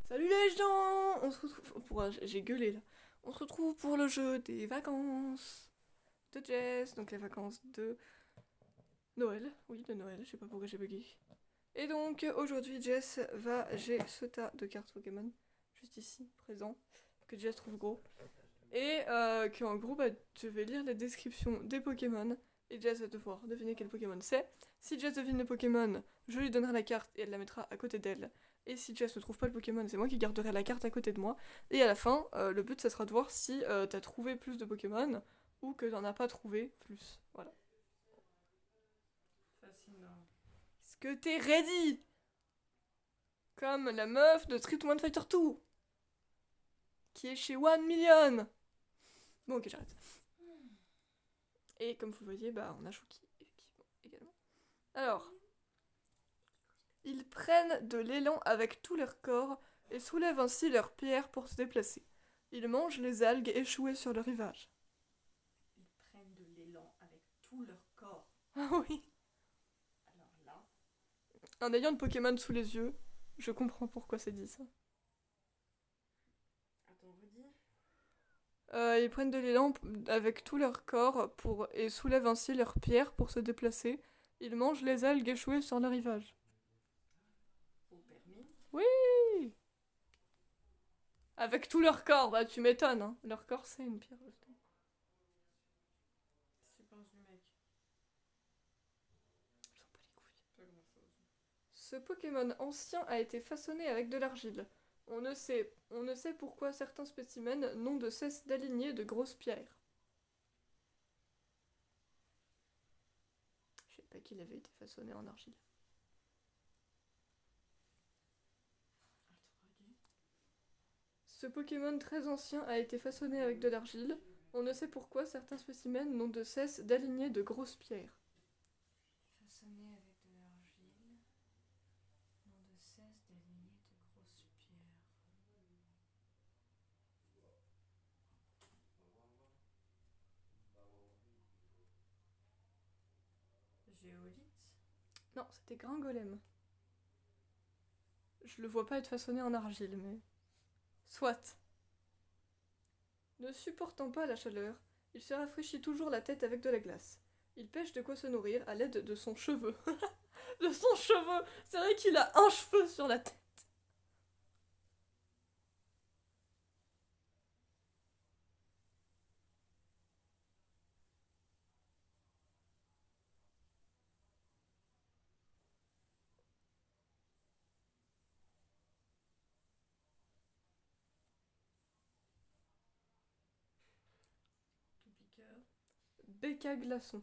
Salut les gens! On se retrouve pour... J'ai gueulé là. On se retrouve pour le jeu des vacances de Jess, donc les vacances de Noël. Oui, de Noël, je sais pas pourquoi j'ai bugué. Et donc aujourd'hui Jess j'ai ce tas de cartes Pokémon, juste ici, présent, que Jess trouve gros. Et que en gros, je vais lire la description des Pokémon, et Jess va devoir deviner quel Pokémon c'est. Si Jess devine le Pokémon, je lui donnerai la carte et elle la mettra à côté d'elle. Et si Jess ne trouve pas le Pokémon, c'est moi qui garderai la carte à côté de moi. Et à la fin, le but, ça sera de voir si t'as trouvé plus de Pokémon ou que t'en as pas trouvé plus. Voilà. Fascinant. Est-ce que t'es ready? Comme la meuf de Street One Fighter 2, qui est chez 1 million. Bon, ok, j'arrête. Et comme vous voyez, on a Chouki également. Alors, ils prennent de l'élan avec tout leur corps et soulèvent ainsi leurs pierres pour se déplacer. Ils mangent les algues échouées sur le rivage. Ils prennent de l'élan avec tout leur corps. Ah oui. Alors là, En ayant le Pokémon sous les yeux, je comprends pourquoi c'est dit ça. attends, redis. Ils prennent de l'élan avec tout leur corps et soulèvent ainsi leurs pierres pour se déplacer. Ils mangent les algues échouées sur le rivage. Au permis. Oui. Avec tout leur corps, bah tu m'étonnes, hein. Leur corps c'est une pierre. C'est pense du mec. Je sens pas les couilles. Pas grand chose. Ce Pokémon ancien a été façonné avec de l'argile. On ne sait pourquoi certains spécimens n'ont de cesse d'aligner de grosses pierres. Je sais pas qu'il avait été façonné en argile. Attends, redis. Ce Pokémon très ancien a été façonné avec de l'argile. On ne sait pourquoi certains spécimens n'ont de cesse d'aligner de grosses pierres. Façonné avec de l'argile. Non de cesse d'aligner de grosses pierres. Géolite. Non, c'était Gringolem. Je le vois pas être façonné en argile, mais... Soit. Ne supportant pas la chaleur, il se rafraîchit toujours la tête avec de la glace. Il pêche de quoi se nourrir à l'aide de son cheveu. De son cheveu. C'est vrai qu'il a un cheveu sur la tête. Tout piqueur. Becca glaçon.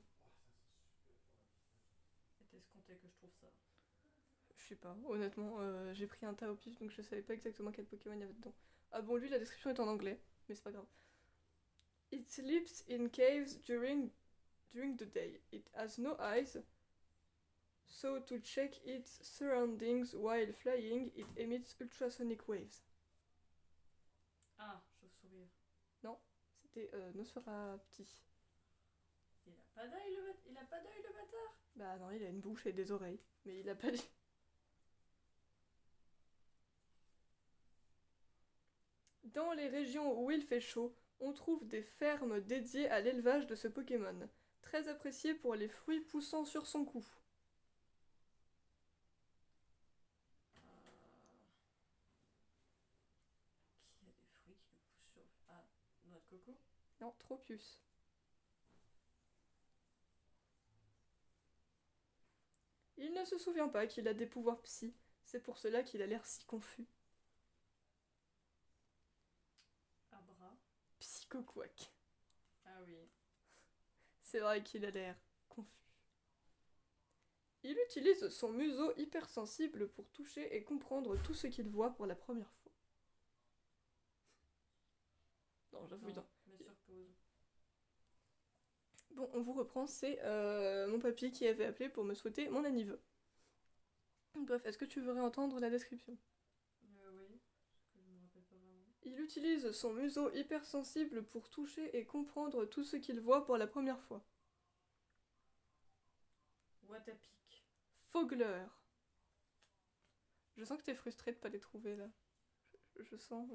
Était-ce compté que je trouve ça? Je sais pas, honnêtement, j'ai pris un tas au pif donc je savais pas exactement quel Pokémon il y avait dedans. Ah bon, lui la description est en anglais, mais c'est pas grave. It lives in caves during the day. It has no eyes, so to check its surroundings while flying, it emits ultrasonic waves. Ah, chauve-souris. Non, c'était Nosferatu. Il a pas d'œil il a pas d'œil le bâtard. Bah non, il a une bouche et des oreilles, mais il a pas dit. Dans les régions où il fait chaud, on trouve des fermes dédiées à l'élevage de ce Pokémon, très apprécié pour les fruits poussant sur son cou. Qui a des fruits qui poussent sur. Ah, noix de coco. Non, Tropius. Il ne se souvient pas qu'il a des pouvoirs psy, c'est pour cela qu'il a l'air si confus. Abra. Psychoquack. Ah oui. C'est vrai qu'il a l'air confus. Il utilise son museau hypersensible pour toucher et comprendre tout ce qu'il voit pour la première fois. Non, j'avoue, non. Mais sur pause. Bon, on vous reprend, c'est mon papy qui avait appelé pour me souhaiter mon anniv. Bref, est-ce que tu veux réentendre la description? Oui. Parce que je me rappelle pas vraiment. Il utilise son museau hypersensible pour toucher et comprendre tout ce qu'il voit pour la première fois. Watapic. Fogler. Je sens que t'es frustré de pas les trouver là. Je sens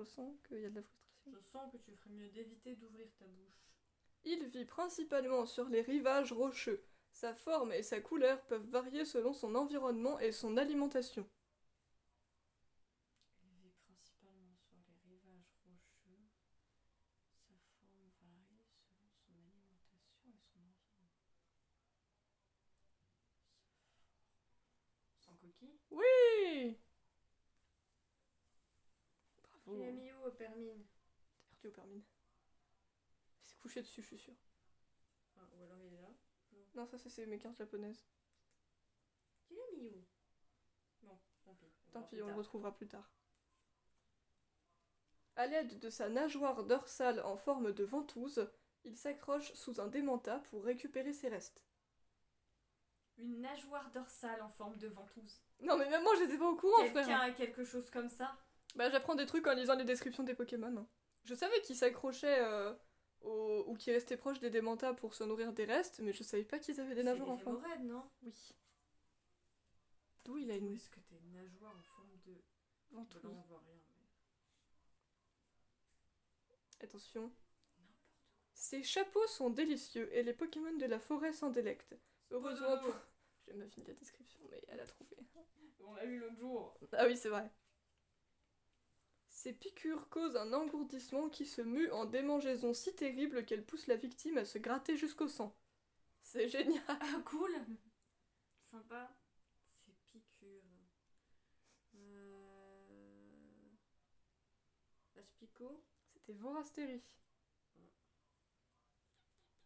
qu'il y a de la frustration. Je sens que tu ferais mieux d'éviter d'ouvrir ta bouche. Il vit principalement sur les rivages rocheux. Sa forme et sa couleur peuvent varier selon son environnement et son alimentation. Il vit principalement sur les rivages rocheux. Sa forme varie selon son alimentation et son environnement. Sans coquille? Oui! Tu l'as Bravo. mis où, Permine? Perdu au permine. Il s'est couché dessus, je suis sûre. Ah, ou alors il est là? Non, ça c'est mes cartes japonaises. Tu l'as mis où? Bon, tant pis. Tant pis, on le retrouvera plus tard. À l'aide de sa nageoire dorsale en forme de ventouse, il s'accroche sous un démenta pour récupérer ses restes. Une nageoire dorsale en forme de ventouse. Non mais même moi j'étais pas au courant, Quelqu'un frère. a quelque chose comme ça? Bah j'apprends des trucs en lisant les descriptions des Pokémon. Hein. Je savais qu'ils s'accrochaient ou qu'ils restaient proches des démentas pour se nourrir des restes, mais je savais pas qu'ils avaient des nageoires en C'est forme. les hémorroïdes, non? Oui. D'où il a Où une est-ce que t'as une nageoire en forme de... ventouse. Là, on voit rien, mais... Attention. N'importe quoi. Ces chapeaux sont délicieux et les Pokémon de la forêt s'en délectent. Heureusement pour... J'ai même fini la description, mais elle a trouvé. On l'a eu l'autre jour. Ah oui, c'est vrai. Ces piqûres causent un engourdissement qui se mue en démangeaison si terrible qu'elle pousse la victime à se gratter jusqu'au sang. C'est génial. Ah, cool. Sympa. C'est piqûres. Aspico. C'était Vorastéry.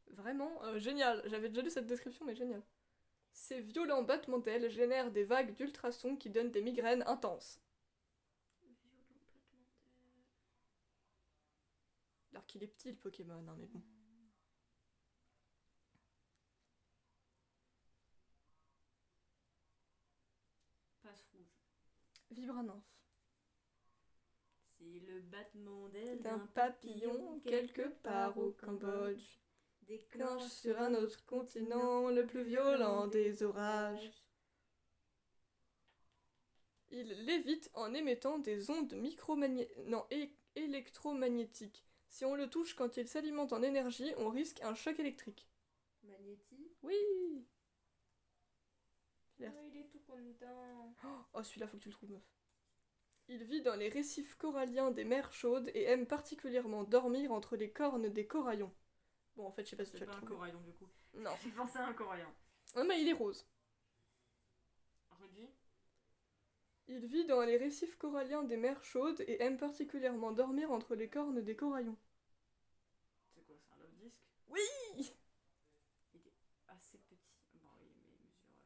Vraiment génial. J'avais déjà lu cette description, mais génial. Ces violents battements d'ailes génèrent des vagues d'ultrasons qui donnent des migraines intenses. Alors qu'il est petit le Pokémon, hein, mais bon. Passe rouge. Vibranymphe. C'est le battement d'aile D'un papillon quelque part au Cambodge. Déclenche sur un autre continent le plus violent des orages. Il lévite en émettant des ondes électromagnétiques. Si on le touche quand il s'alimente en énergie, on risque un choc électrique. Magnéti. Oui! Oh, il est tout content. Oh, celui-là, faut que tu le trouves, meuf. Il vit dans les récifs coralliens des mers chaudes et aime particulièrement dormir entre les cornes des coraillons. Bon, en fait, je sais pas si tu C'est vas pas le un trouver. coraillon du coup. Non. J'ai pensé à un coraillon. Non, mais il est rose. Redis. Il vit dans les récifs coralliens des mers chaudes et aime particulièrement dormir entre les cornes des coraillons. C'est quoi, c'est un love disc? Oui! Il est assez petit. Bon, oui, mais il mesure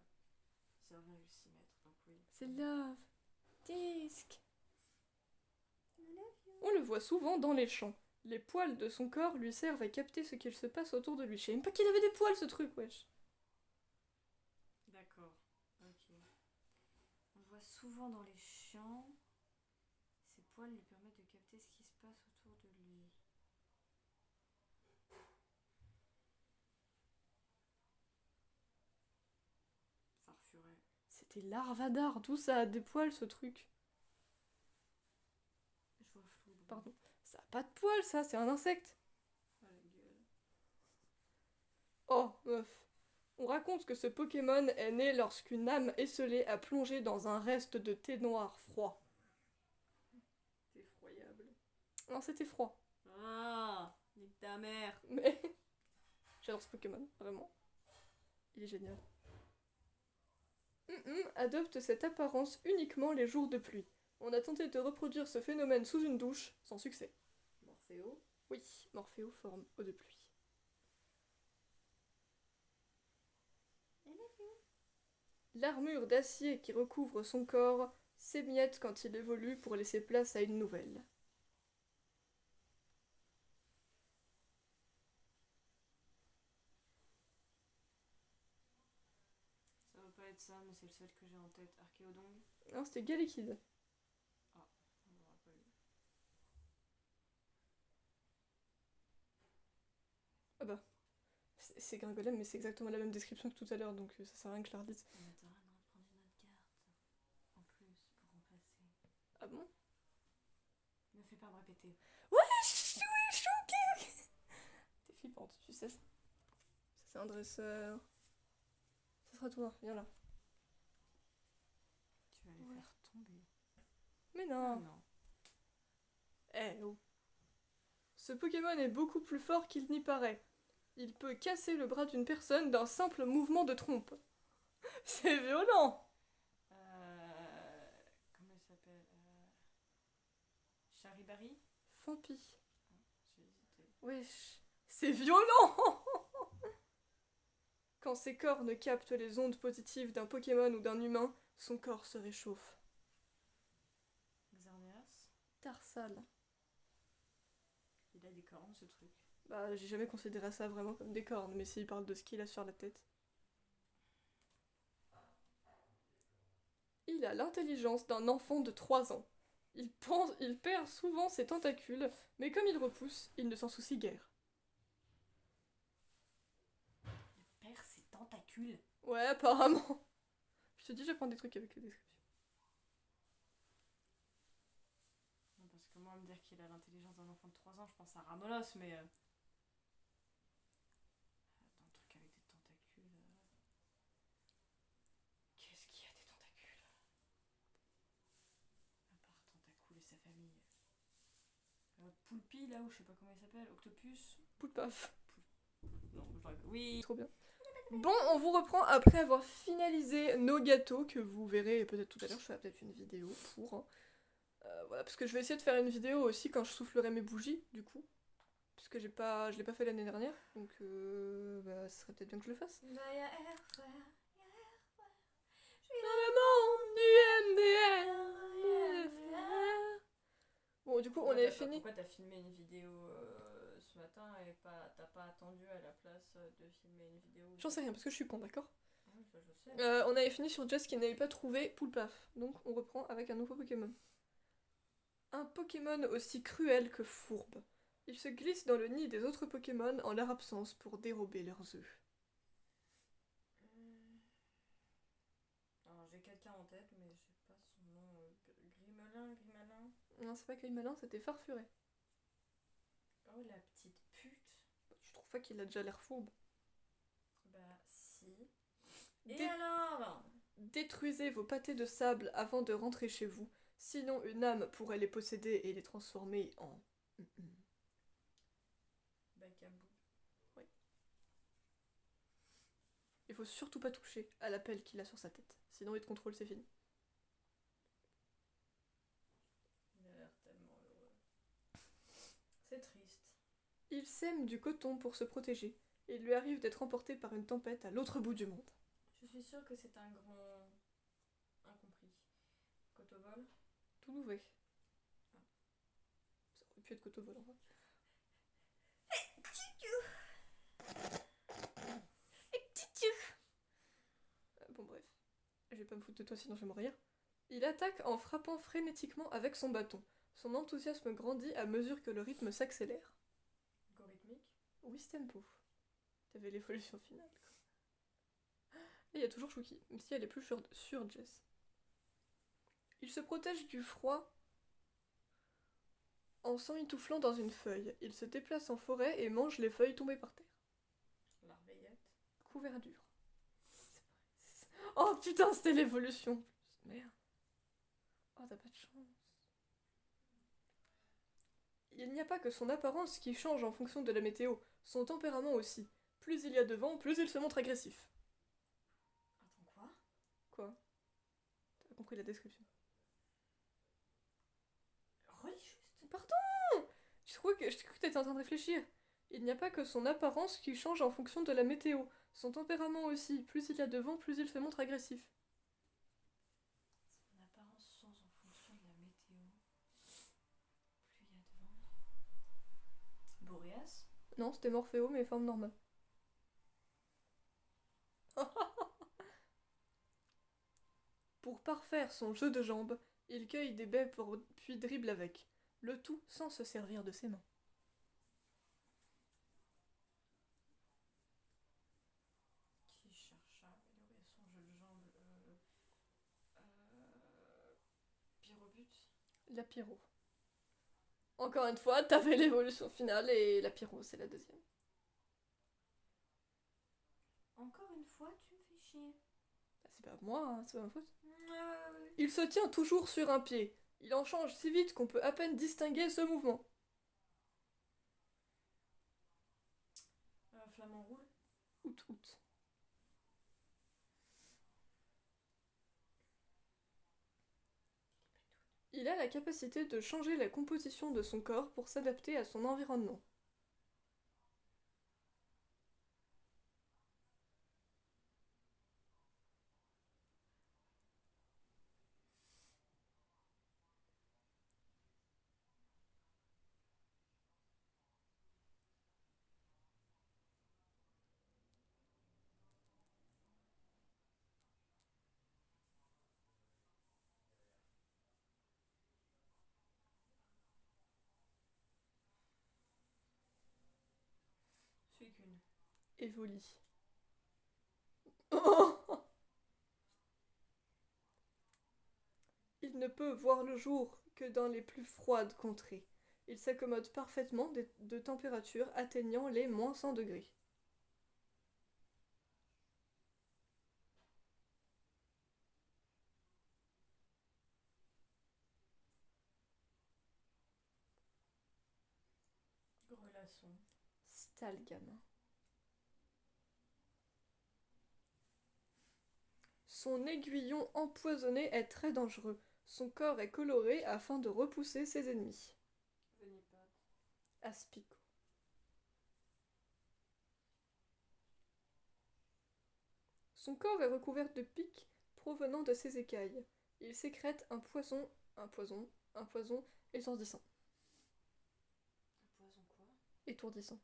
0,6 mètres, donc oui. C'est Love Disc. On le voit souvent dans les champs. Les poils de son corps lui servent à capter ce qu'il se passe autour de lui. Je sais même pas qu'il avait des poils, ce truc, wesh. D'accord, ok. On le voit souvent dans les champs. Ses poils lui permettent de capter ce qui se passe autour de lui. Farfuret. C'était Larvadar, d'où ça a des poils, ce truc? Je vois flou. Pardon. Ça a pas de poils, ça, c'est un insecte. Oh la gueule. Oh, meuf. On raconte que ce Pokémon est né lorsqu'une âme esselée a plongé dans un reste de thé noir froid. C'est effroyable. Non, c'était froid. Ah, nique ta mère. Mais j'adore ce Pokémon, vraiment. Il est génial. Adopte cette apparence uniquement les jours de pluie. On a tenté de reproduire ce phénomène sous une douche, sans succès. Morphéo. Oui, Morphéo forme eau de pluie. L'armure d'acier qui recouvre son corps s'émiette quand il évolue pour laisser place à une nouvelle. Ça va pas être ça, mais c'est le seul que j'ai en tête. Archéodong. Non, c'était Galekid. On l'aura pas eu. Ah bah. C'est Gringolem, mais c'est exactement la même description que tout à l'heure, donc ça sert à rien que je la redise. On t'aurait rien de prendre une autre carte. En plus, pour remplacer. Ah bon? pas à me répéter. Ouais, ok. T'es flippante, tu sais ça. Ça, c'est un dresseur. Ça sera toi, viens là. Tu vas les faire tomber. Mais Ah non. non. Eh oh. Ce Pokémon est beaucoup plus fort qu'il n'y paraît. Il peut casser le bras d'une personne d'un simple mouvement de trompe. C'est violent. Comment il s'appelle Charibari. Fampi. J'ai hésité. Wesh. C'est violent. Quand ses cornes captent les ondes positives d'un Pokémon ou d'un humain, son corps se réchauffe. Xerneas. Tarsal. Il a des cornes ce truc. Bah, j'ai jamais considéré ça vraiment comme des cornes, mais s'il parle de ce qu'il a sur la tête. Il a l'intelligence d'un enfant de 3 ans. Il perd souvent ses tentacules, mais comme il repousse, il ne s'en soucie guère. Il perd ses tentacules. Ouais, apparemment. Je te dis, j'apprends des trucs avec les descriptions. Non, parce que moi, me dire qu'il a l'intelligence d'un enfant de 3 ans, je pense à Ramolos, mais... Attends, un truc avec des tentacules... Qu'est-ce qu'il y a des tentacules? À part Tentacool et sa famille. Poulpi, là, ou je sais pas comment il s'appelle, Octopus. Poulpaf. Non, j'aurais pas... Oui. Trop bien. Bon, on vous reprend après avoir finalisé nos gâteaux, que vous verrez peut-être tout à l'heure. Je ferai peut-être une vidéo pour... hein. Voilà, parce que je vais essayer de faire une vidéo aussi quand je soufflerai mes bougies, du coup. Parce que je l'ai pas fait l'année dernière, donc bah, ce serait peut-être bien que je le fasse. Bah, y'a Airfrère, Dans le monde du MDR. Bon, du coup, on avait fini. Pourquoi t'as filmé une vidéo ce matin et t'as pas attendu à la place de filmer une vidéo? J'en sais rien, parce que je suis con, d'accord? Oui, ça, je sais. On avait fini sur Jess qui n'avait pas trouvé Poulpaf, donc on reprend avec un nouveau Pokémon. Un Pokémon aussi cruel que fourbe. Il se glisse dans le nid des autres Pokémon en leur absence pour dérober leurs œufs. Alors j'ai quelqu'un en tête, mais je sais pas son nom. Grimelin. Non, c'est pas Grimalin, c'était Farfuret. Oh la petite pute. Tu trouves pas qu'il a déjà l'air fourbe? Bah si. Et alors? Détruisez vos pâtés de sable avant de rentrer chez vous, sinon une âme pourrait les posséder et les transformer en... Bacabou. Oui. Il faut surtout pas toucher à la pelle qu'il a sur sa tête, sinon il te contrôle, c'est fini. Il a l'air tellement heureux. C'est triste. Il sème du coton pour se protéger, et il lui arrive d'être emporté par une tempête à l'autre bout du monde. Je suis sûre que c'est un grand incompris. Cotovol. Tout nouvé. Ah. Ça aurait pu être Cotovol en vrai. Bon bref, je vais pas me foutre de toi sinon je vais mourir. Il attaque en frappant frénétiquement avec son bâton. Son enthousiasme grandit à mesure que le rythme s'accélère. Algorithmique. Wistempo. T'avais l'évolution finale. Et il y a toujours Shuki, même si elle est plus sur Jess. Il se protège du froid en s'emmitouflant dans une feuille. Il se déplace en forêt et mange les feuilles tombées par terre. Larveillette. Couverture. Oh putain, c'était l'évolution. Merde. Oh, t'as pas de chance. Il n'y a pas que son apparence qui change en fonction de la météo, son tempérament aussi. Plus il y a de vent, plus il se montre agressif. Attends, quoi? Quoi? T'as compris la description. Relis juste. Pardon! Je crois que t'étais en train de réfléchir. Il n'y a pas que son apparence qui change en fonction de la météo, son tempérament aussi. Plus il y a de vent, plus il se montre agressif. Son apparence change en fonction de la météo. Plus il y a de vent. Boréas. Non, c'était Morphéo, mais forme normale. Pour parfaire son jeu de jambes, il cueille des baies puis dribble avec. Le tout sans se servir de ses mains. Qui cherche à améliorer son jeu de jambes. Pyrobut. La Pyro. Encore une fois, t'avais l'évolution finale et la pyro, c'est la deuxième. Encore une fois, tu me fais chier. Bah, c'est pas moi, hein, c'est pas ma faute. Ouais. Il se tient toujours sur un pied. Il en change si vite qu'on peut à peine distinguer ce mouvement. Flamand roule. Out, out. Il a la capacité de changer la composition de son corps pour s'adapter à son environnement. Suicune. Evoli. Oh. Il ne peut voir le jour que dans les plus froides contrées. Il s'accommode parfaitement de températures atteignant les -100 degrés. Grelasson. Stalgam. Son aiguillon empoisonné est très dangereux. Son corps est coloré afin de repousser ses ennemis. Venipat. Aspico. Son corps est recouvert de pics provenant de ses écailles. Il sécrète un poison étourdissant. Un poison quoi? Étourdissant.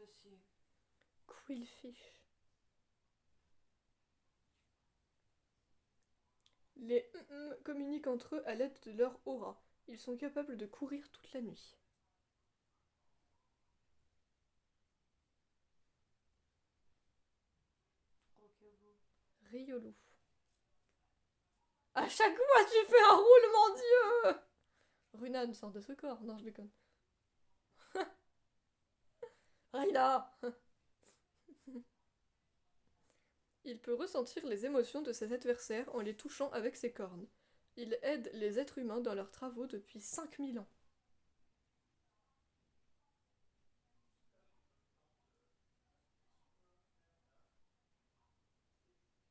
Chrysocie. Quillfish. Les communiquent entre eux à l'aide de leur aura. Ils sont capables de courir toute la nuit. Roqueveau. Riolou. À chaque fois, tu fais un roulement d'yeux. Runan sort de ce corps. Non, je déconne. Rina. Il peut ressentir les émotions de ses adversaires en les touchant avec ses cornes. Il aide les êtres humains dans leurs travaux depuis 5000 ans.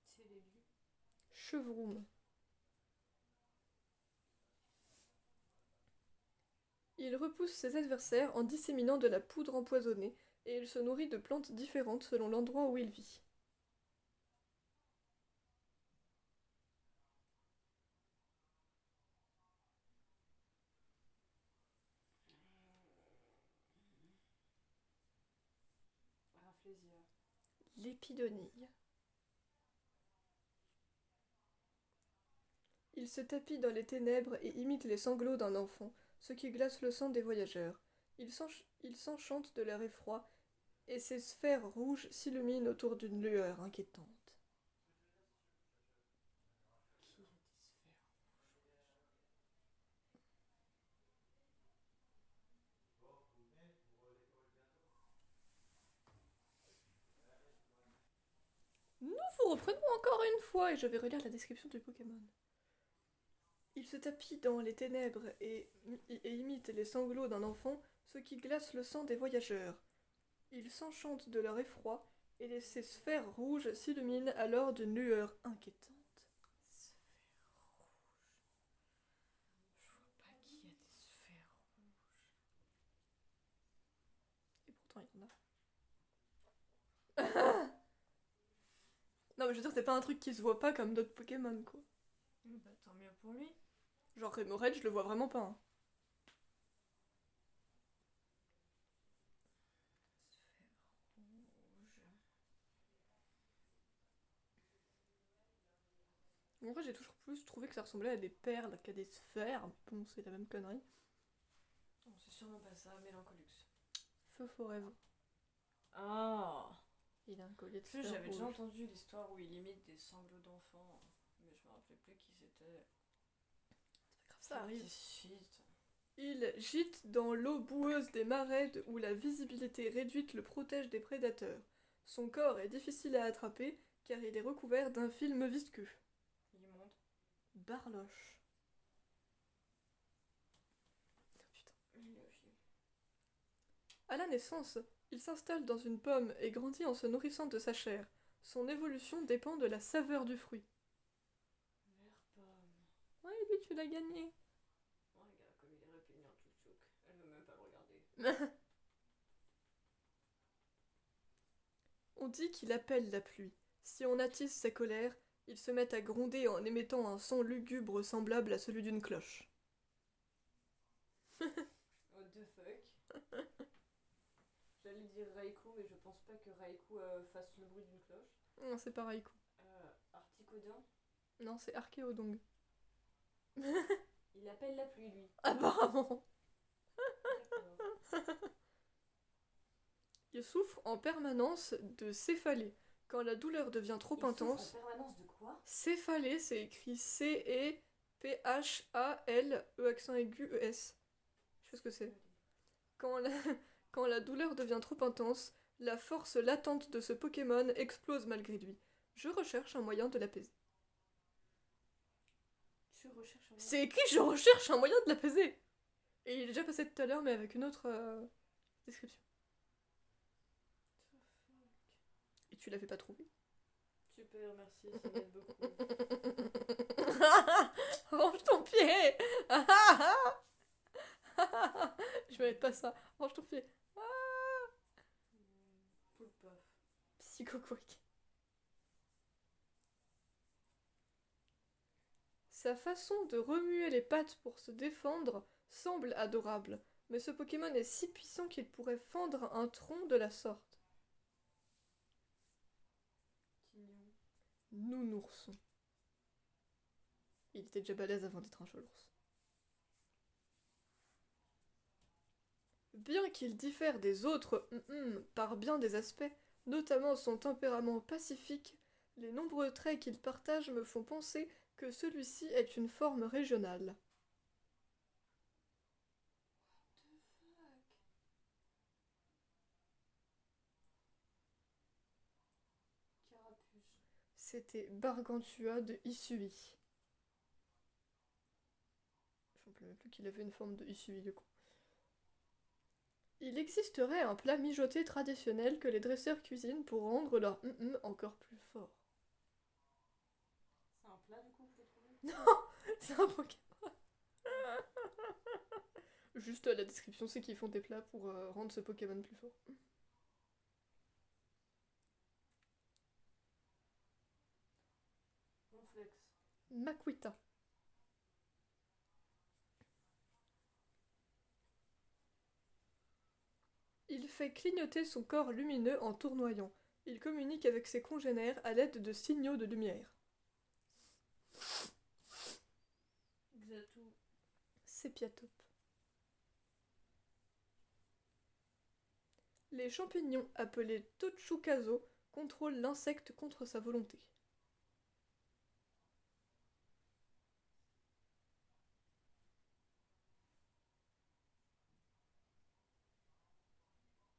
C'est l'élu. Chevroum. Il repousse ses adversaires en disséminant de la poudre empoisonnée et il se nourrit de plantes différentes selon l'endroit où il vit. Raflésia. L'épidonille. Il se tapit dans les ténèbres et imite les sanglots d'un enfant, ce qui glace le sang des voyageurs. Il s'enchante de leur effroi, et ses sphères rouges s'illuminent autour d'une lueur inquiétante. Qui a des sphères? Nous vous reprenons encore une fois et je vais relire la description du Pokémon. Il se tapit dans les ténèbres et imite les sanglots d'un enfant, ce qui glace le sang des voyageurs. Il s'enchante de leur effroi et ses sphères rouges s'illuminent alors d'une lueur inquiétante. Sphères rouges. Je vois pas qui a des sphères rouges. Et pourtant il y en a. Non mais je veux dire, c'est pas un truc qui se voit pas comme d'autres Pokémon quoi. Bah tant mieux pour lui. Genre Remoraid, je le vois vraiment pas. Hein. Sphères rouges. En vrai, j'ai toujours plus trouvé que ça ressemblait à des perles qu'à des sphères. Mais bon, c'est la même connerie. Non, c'est sûrement pas ça, Mélancolux. Feu Forever. Ah. Il a un collier de Tu sais, sphères j'avais déjà rouges. entendu l'histoire où il imite des sanglots d'enfants, mais je me rappelais plus qui c'était. C'est pas grave, ça arrive. Shit. Il gîte dans l'eau boueuse des marais où la visibilité réduite le protège des prédateurs. Son corps est difficile à attraper car il est recouvert d'un film visqueux. Il monte. Barloche. Oh, putain. Il est aussi. À la naissance, il s'installe dans une pomme et grandit en se nourrissant de sa chair. Son évolution dépend de la saveur du fruit. Vert pomme. Ouais, lui, tu l'as gagné. Regarde comme il est répugnant, tout chouk. Elle veut même pas le regarder. On dit qu'il appelle la pluie. Si on attise sa colère, il se met à gronder en émettant un son lugubre semblable à celui d'une cloche. What the fuck. J'allais dire Raikou, mais je pense pas que Raikou fasse le bruit d'une cloche. Non, c'est pareil, quoi. Articodin. Non, c'est Archéodong. Il appelle la pluie, lui. Apparemment. D'accord. Il souffre en permanence de céphalée. Quand la douleur devient trop Il intense... souffre en permanence de quoi? Céphalée, c'est écrit C-E-P-H-A-L-E accent aigu E-S. Je sais ce que c'est. Quand la douleur devient trop intense, la force latente de ce Pokémon explose malgré lui. Je recherche un moyen de l'apaiser. Tu recherches un C'est écrit je recherche un moyen de l'apaiser. Et il est déjà passé tout à l'heure mais avec une autre description. Et tu l'avais pas trouvé? Super, merci, ça m'aide beaucoup. Range ton pied. Je vais mettre pas ça. Range ton pied. Poulpuff. Psychoquack. Sa façon de remuer les pattes pour se défendre semble adorable, mais ce Pokémon est si puissant qu'il pourrait fendre un tronc de la sorte. Tignon. Nounourson. Il était déjà balèze avant d'être un cholours. Bien qu'il diffère des autres par bien des aspects, notamment son tempérament pacifique, les nombreux traits qu'il partage me font penser que celui-ci est une forme régionale. Carapuce. C'était Bargantua de Isui. Je ne me rappelle plus qu'il avait une forme de Isui du coup. Il existerait un plat mijoté traditionnel que les dresseurs cuisinent pour rendre leur encore plus fort. C'est un plat du coup que j'ai trouvé? Non, c'est un Pokémon. Juste la description, c'est qu'ils font des plats pour rendre ce Pokémon plus fort. Ronflex. Makuita. Il fait clignoter son corps lumineux en tournoyant. Il communique avec ses congénères à l'aide de signaux de lumière. Xatu. Sépiatope. Les champignons, appelés Tochukazo, contrôlent l'insecte contre sa volonté.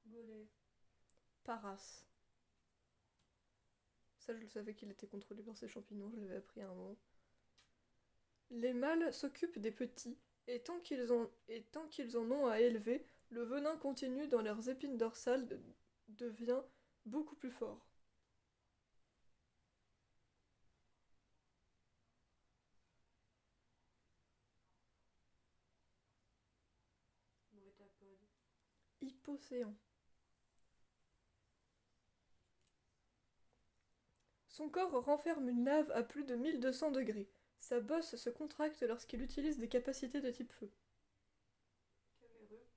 Golé. Paras. Ça, je le savais qu'il était contrôlé par ces champignons, je l'avais appris à un moment. Les mâles s'occupent des petits, et tant qu'ils en ont à élever, le venin continu dans leurs épines dorsales devient beaucoup plus fort. Brutapode. Hypocéan. Son corps renferme une lave à plus de 1200 degrés. Sa bosse se contracte lorsqu'il utilise des capacités de type feu. Camerupt.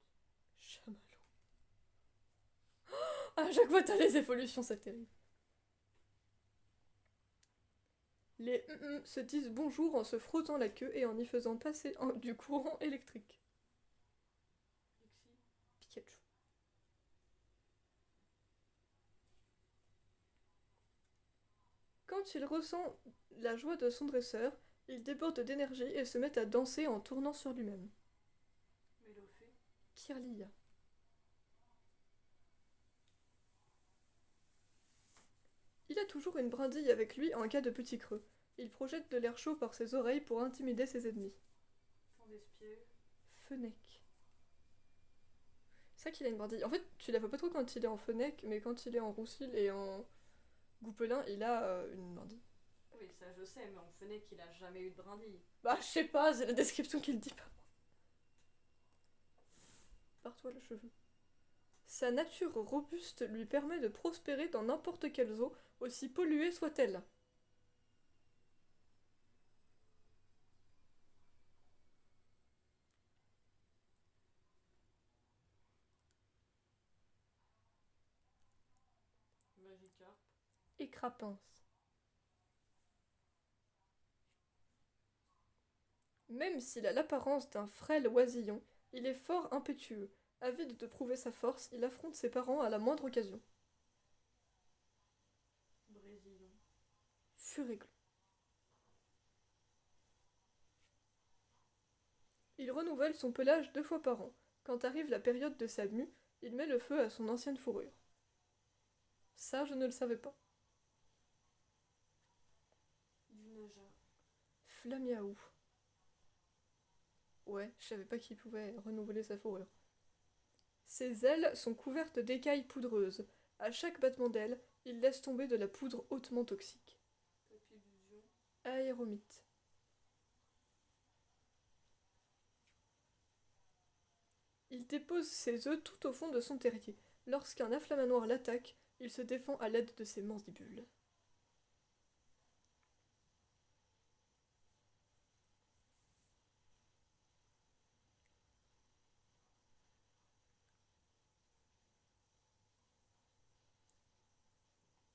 Chamallow. À chaque fois t'as les évolutions, c'est terrible. Les se disent bonjour en se frottant la queue et en y faisant passer du courant électrique. Pikachu. Quand il ressent la joie de son dresseur, il déborde d'énergie et se met à danser en tournant sur lui-même. Mélophée. Kirlia. Il a toujours une brindille avec lui en cas de petit creux. Il projette de l'air chaud par ses oreilles pour intimider ses ennemis. Fondespierre. Fennec. C'est ça qu'il a une brindille. En fait, tu la vois pas trop quand il est en Fennec, mais quand il est en Roussil et en Goupelin, il a une brindille. Oui, ça je sais, mais on Fennec, il a jamais eu de brindille. Bah, je sais pas, c'est la description qu'il dit pas. Pars-toi le cheveu. Sa nature robuste lui permet de prospérer dans n'importe quelle eau, aussi polluée soit-elle. Magikarp. Et Crapince. Même s'il a l'apparence d'un frêle oisillon, il est fort impétueux. Avide de prouver sa force, il affronte ses parents à la moindre occasion. Brésilon. Furéglon. Il renouvelle son pelage 2 fois par an. Quand arrive la période de sa mue, il met le feu à son ancienne fourrure. Ça, je ne le savais pas. Dunaja. Flamiaou. Ouais, je savais pas qu'il pouvait renouveler sa fourrure. Ses ailes sont couvertes d'écailles poudreuses. À chaque battement d'aile, il laisse tomber de la poudre hautement toxique. Papillusion. Aéromite. Il dépose ses œufs tout au fond de son terrier. Lorsqu'un afflamanoir l'attaque, il se défend à l'aide de ses mandibules.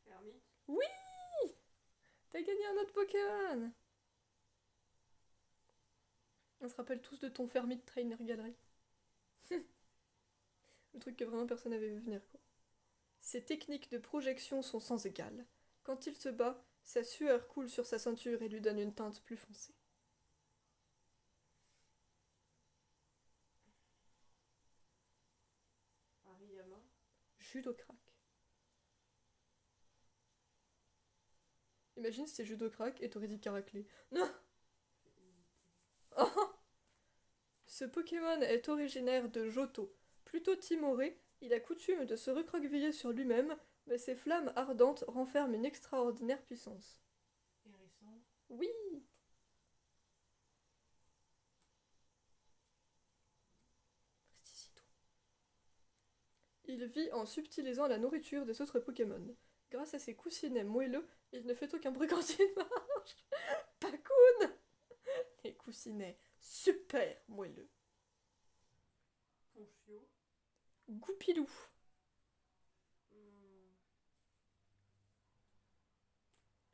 Hermite. Oui! T'as gagné un autre Pokémon! On se rappelle tous de ton Fermite Trainer Gallery. Le truc que vraiment personne n'avait vu venir, quoi. Ses techniques de projection sont sans égale. Quand il se bat, sa sueur coule sur sa ceinture et lui donne une teinte plus foncée. Hariyama. Judocrac. Imagine si c'est Judocrac et t'aurais dit Caraclé. Non! Oh! Ce Pokémon est originaire de Johto. Plutôt timoré, il a coutume de se recroqueviller sur lui-même, mais ses flammes ardentes renferment une extraordinaire puissance. Hérisson. Oui! Prestigito. Il vit en subtilisant la nourriture des autres Pokémon. Grâce à ses coussinets moelleux, il ne fait aucun bruit quand il marche. Pacoon! Les coussinets super moelleux. Ponchio. Goupilou.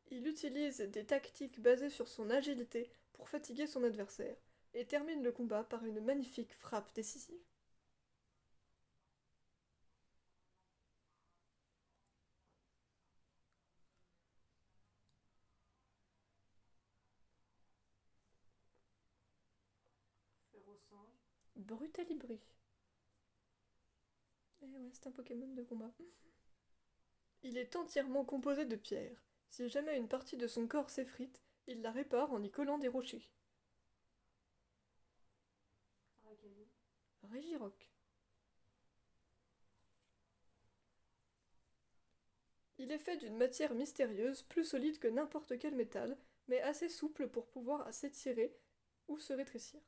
Il utilise des tactiques basées sur son agilité pour fatiguer son adversaire, et termine le combat par une magnifique frappe décisive. Ferrosinge. Brutalibri. Eh ouais, c'est un Pokémon de combat. Il est entièrement composé de pierre. Si jamais une partie de son corps s'effrite, il la répare en y collant des rochers. Aracali. Régirock. Il est fait d'une matière mystérieuse, plus solide que n'importe quel métal, mais assez souple pour pouvoir s'étirer ou se rétrécir.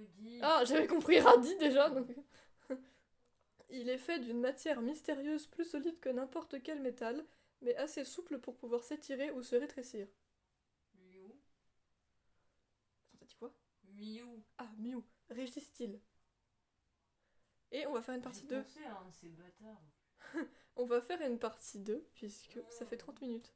Rudy. Ah, j'avais compris radis déjà, donc... Il est fait d'une matière mystérieuse plus solide que n'importe quel métal, mais assez souple pour pouvoir s'étirer ou se rétrécir. Miou. Attends, t'as dit quoi? Miou. Ah, Mew, régistile. Et on va faire une partie 2. J'ai pensé à un de ces bâtards. On va faire une partie 2, puisque ça fait 30 minutes.